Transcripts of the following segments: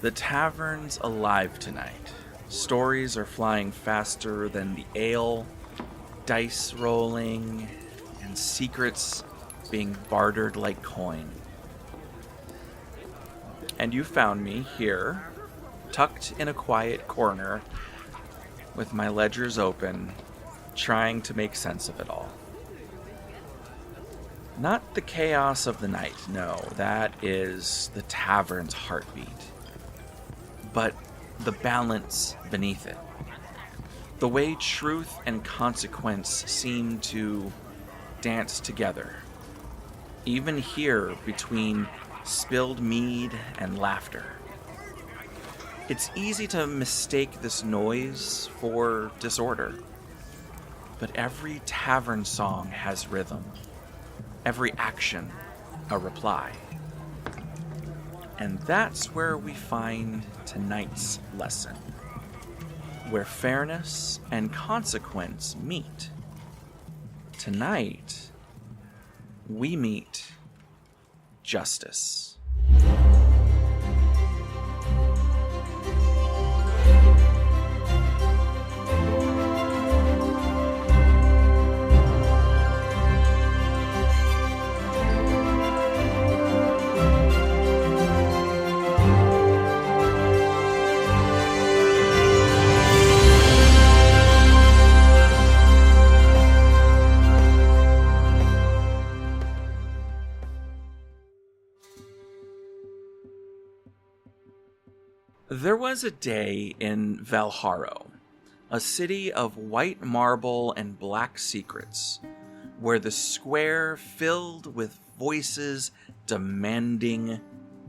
The tavern's alive tonight. Stories are flying faster than the ale, dice rolling, and secrets being bartered like coin. And you found me here, tucked in a quiet corner, with my ledgers open, trying to make sense of it all. Not the chaos of the night, no, that is the tavern's heartbeat. But the balance beneath it. The way truth and consequence seem to dance together. Even here between spilled mead and laughter. It's easy to mistake this noise for disorder. But every tavern song has rhythm. Every action a reply. And that's where we find tonight's lesson. Where fairness and consequence meet. Tonight, we meet justice. There was a day in Valharo, a city of white marble and black secrets, where the square filled with voices demanding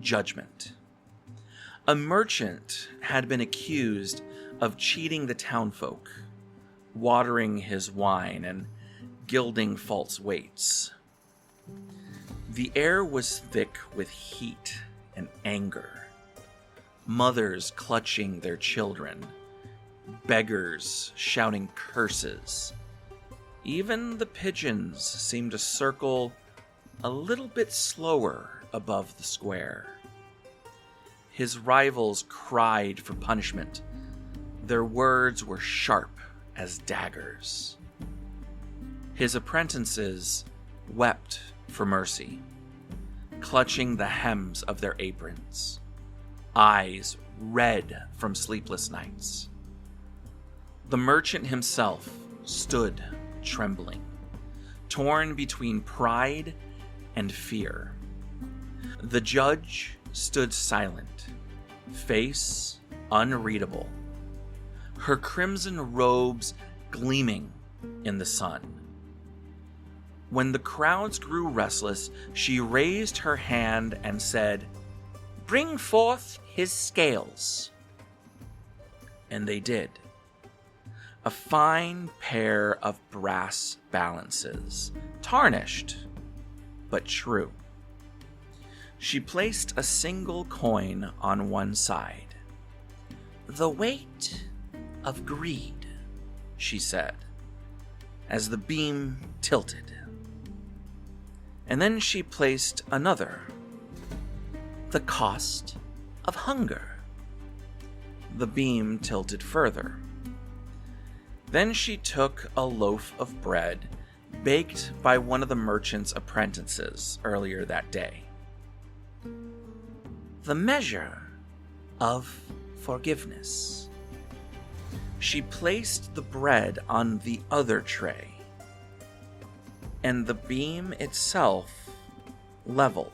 judgment. A merchant had been accused of cheating the townfolk, watering his wine and gilding false weights. The air was thick with heat and anger. Mothers clutching their children, beggars shouting curses. Even the pigeons seemed to circle a little bit slower above the square. His rivals cried for punishment. Their words were sharp as daggers. His apprentices wept for mercy, clutching the hems of their aprons. Eyes red from sleepless nights. The merchant himself stood trembling, torn between pride and fear. The judge stood silent, face unreadable, her crimson robes gleaming in the sun. When the crowds grew restless, she raised her hand and said, "Bring forth his scales." And they did. A fine pair of brass balances, tarnished, but true. She placed a single coin on one side. "The weight of greed," she said, as the beam tilted. And then she placed another. "The cost of hunger." The beam tilted further. Then she took a loaf of bread baked by one of the merchant's apprentices earlier that day. "The measure of forgiveness." She placed the bread on the other tray, and the beam itself leveled.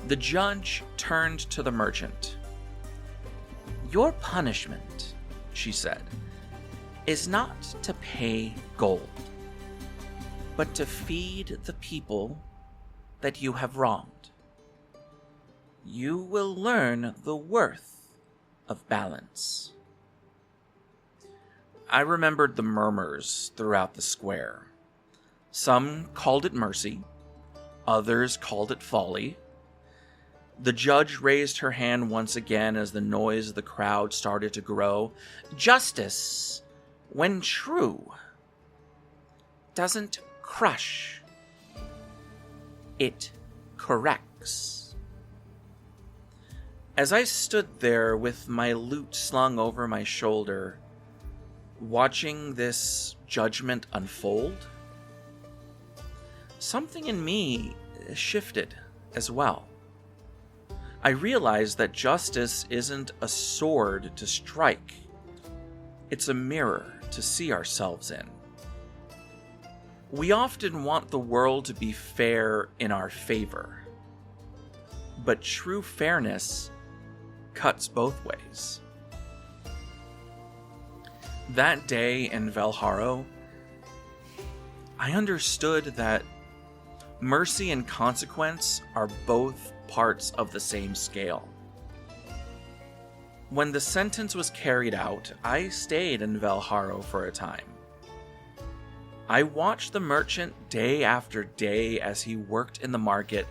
The judge turned to the merchant. "Your punishment," she said, "is not to pay gold, but to feed the people that you have wronged. You will learn the worth of balance." I remembered the murmurs throughout the square. Some called it mercy, others called it folly. The judge raised her hand once again as the noise of the crowd started to grow. "Justice, when true, doesn't crush. It corrects." As I stood there with my lute slung over my shoulder, watching this judgment unfold, something in me shifted as well. I realized that justice isn't a sword to strike. It's a mirror to see ourselves in. We often want the world to be fair in our favor, but true fairness cuts both ways. That day in Valharo, I understood that mercy and consequence are both parts of the same scale. When the sentence was carried out, I stayed in Valharo for a time. I watched the merchant day after day as he worked in the market,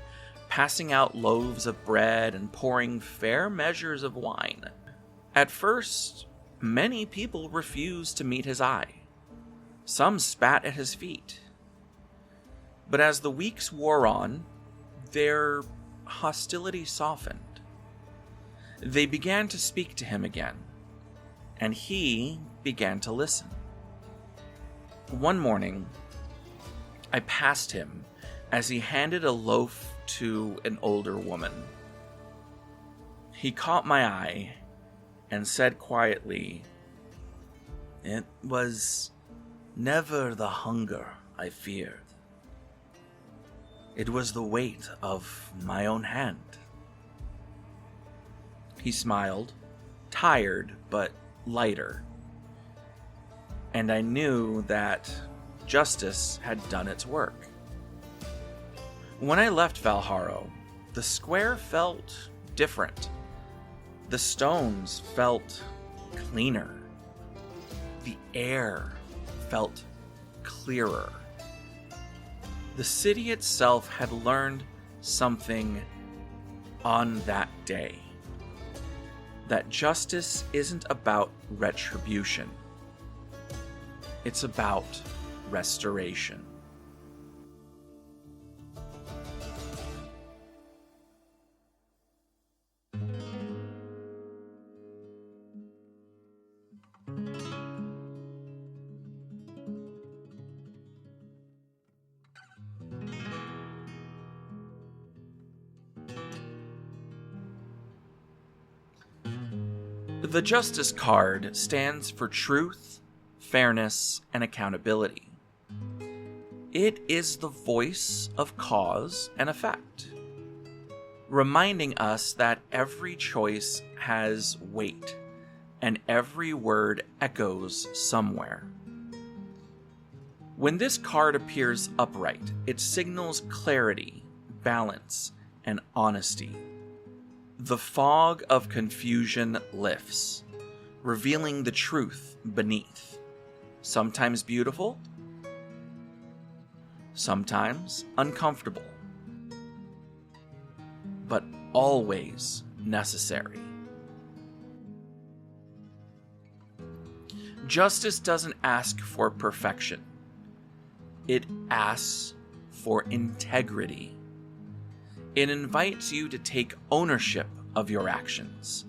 passing out loaves of bread and pouring fair measures of wine. At first, many people refused to meet his eye. Some spat at his feet. But as the weeks wore on, their hostility softened. They began to speak to him again, and he began to listen. One morning, I passed him as he handed a loaf to an older woman. He caught my eye and said quietly, "It was never the hunger I feared. It was the weight of my own hand." He smiled, tired but lighter, and I knew that justice had done its work. When I left Valharo, the square felt different. The stones felt cleaner. The air felt clearer. The city itself had learned something on that day. That justice isn't about retribution. It's about restoration. The Justice card stands for truth, fairness, and accountability. It is the voice of cause and effect, reminding us that every choice has weight and every word echoes somewhere. When this card appears upright, it signals clarity, balance, and honesty. The fog of confusion lifts, revealing the truth beneath. Sometimes beautiful, sometimes uncomfortable, but always necessary. Justice doesn't ask for perfection. It asks for integrity. It invites you to take ownership of your actions,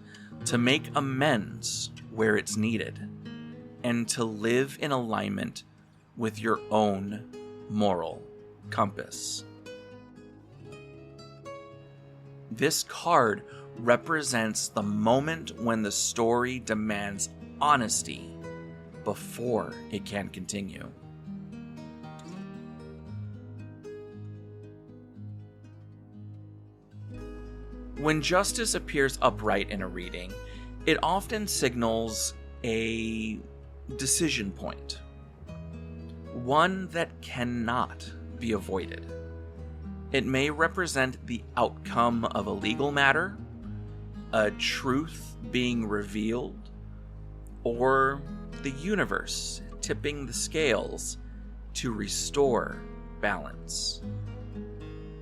to make amends where it's needed, and to live in alignment with your own moral compass. This card represents the moment when the story demands honesty before it can continue. When justice appears upright in a reading, it often signals a decision point, one that cannot be avoided. It may represent the outcome of a legal matter, a truth being revealed, or the universe tipping the scales to restore balance.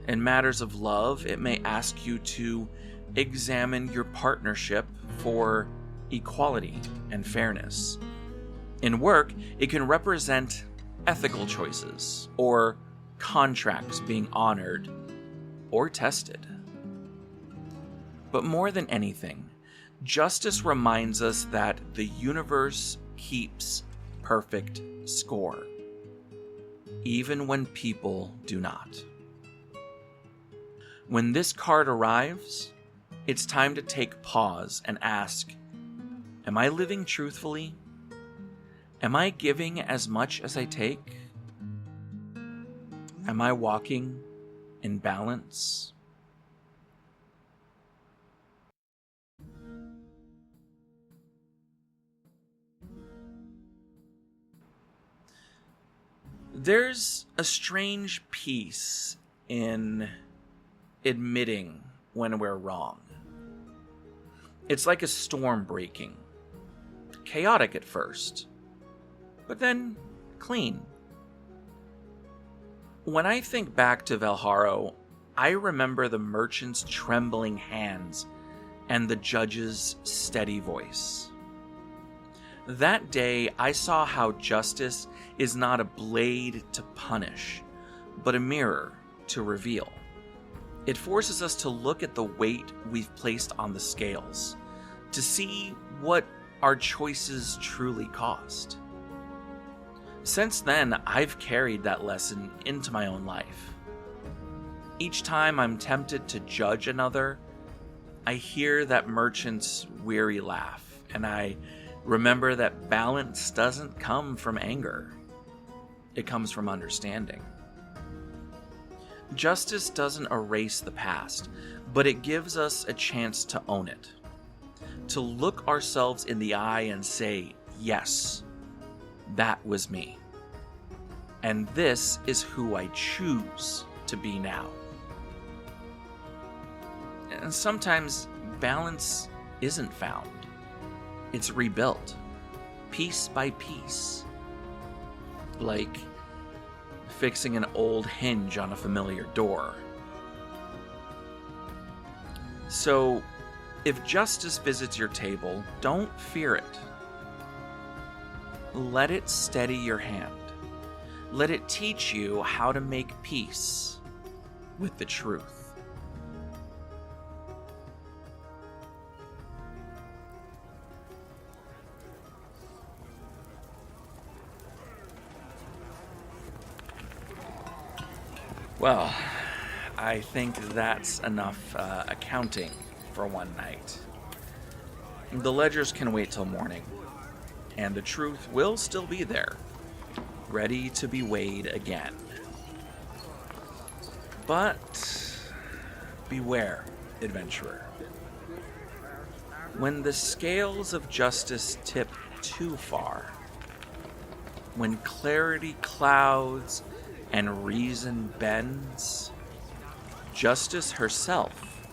In matters of love, it may ask you to examine your partnership for equality and fairness. In work, it can represent ethical choices or contracts being honored or tested. But more than anything, justice reminds us that the universe keeps perfect score, even when people do not. When this card arrives, it's time to take pause and ask, am I living truthfully? Am I giving as much as I take? Am I walking in balance? There's a strange peace in admitting when we're wrong. It's like a storm breaking. Chaotic at first, but then clean. When I think back to Valharo, I remember the merchant's trembling hands and the judge's steady voice. That day, I saw how justice is not a blade to punish, but a mirror to reveal. It forces us to look at the weight we've placed on the scales, to see what our choices truly cost. Since then, I've carried that lesson into my own life. Each time I'm tempted to judge another, I hear that merchant's weary laugh, and I remember that balance doesn't come from anger. It comes from understanding. Justice doesn't erase the past, but it gives us a chance to own it. To look ourselves in the eye and say, yes, that was me. And this is who I choose to be now. And sometimes balance isn't found. It's rebuilt, piece by piece. Like fixing an old hinge on a familiar door. So, if justice visits your table, don't fear it. Let it steady your hand. Let it teach you how to make peace with the truth. Well, I think that's enough accounting for one night. The ledgers can wait till morning, and the truth will still be there, ready to be weighed again. But beware, adventurer. When the scales of justice tip too far, when clarity clouds and reason bends, justice herself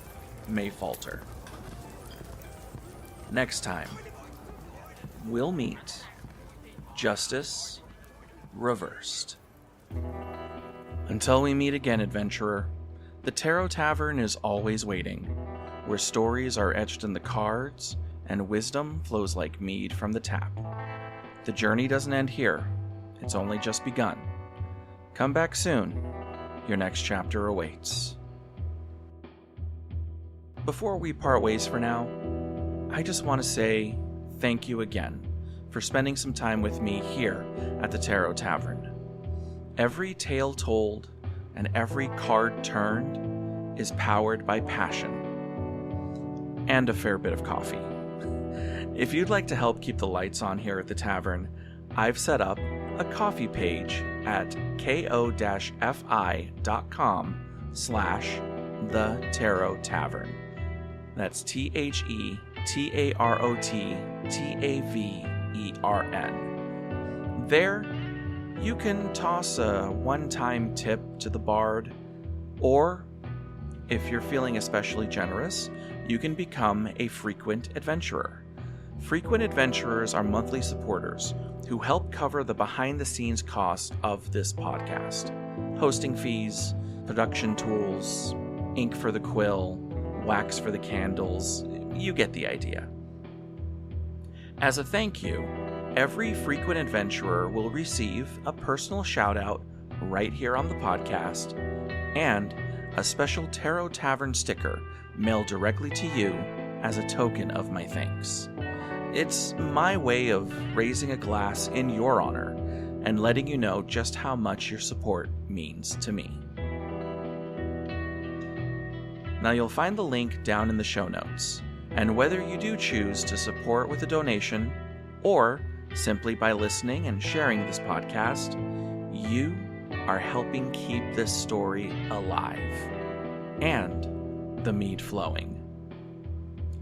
may falter. Next time, we'll meet justice reversed. Until we meet again, adventurer, the Tarot Tavern is always waiting, where stories are etched in the cards and wisdom flows like mead from the tap. The journey doesn't end here, it's only just begun. Come back soon. Your next chapter awaits. Before we part ways for now, I just want to say thank you again for spending some time with me here at the Tarot Tavern. Every tale told and every card turned is powered by passion and a fair bit of coffee. If you'd like to help keep the lights on here at the tavern, I've set up a coffee page at ko-fi.com/the Tarot Tavern. That's TheTarotTavern. There, you can toss a one-time tip to the bard, or if you're feeling especially generous, you can become a frequent adventurer. Frequent adventurers are monthly supporters who help cover the behind-the-scenes cost of this podcast. Hosting fees, production tools, ink for the quill, wax for the candles, you get the idea. As a thank you, every frequent adventurer will receive a personal shout-out right here on the podcast, and a special Tarot Tavern sticker mailed directly to you as a token of my thanks. It's my way of raising a glass in your honor and letting you know just how much your support means to me. Now you'll find the link down in the show notes, and whether you do choose to support with a donation or simply by listening and sharing this podcast, you are helping keep this story alive and the mead flowing.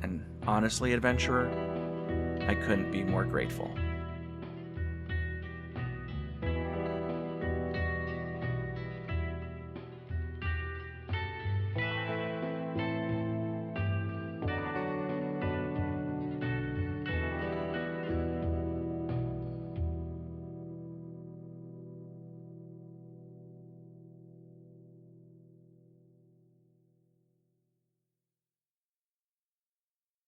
And honestly, adventurer, I couldn't be more grateful.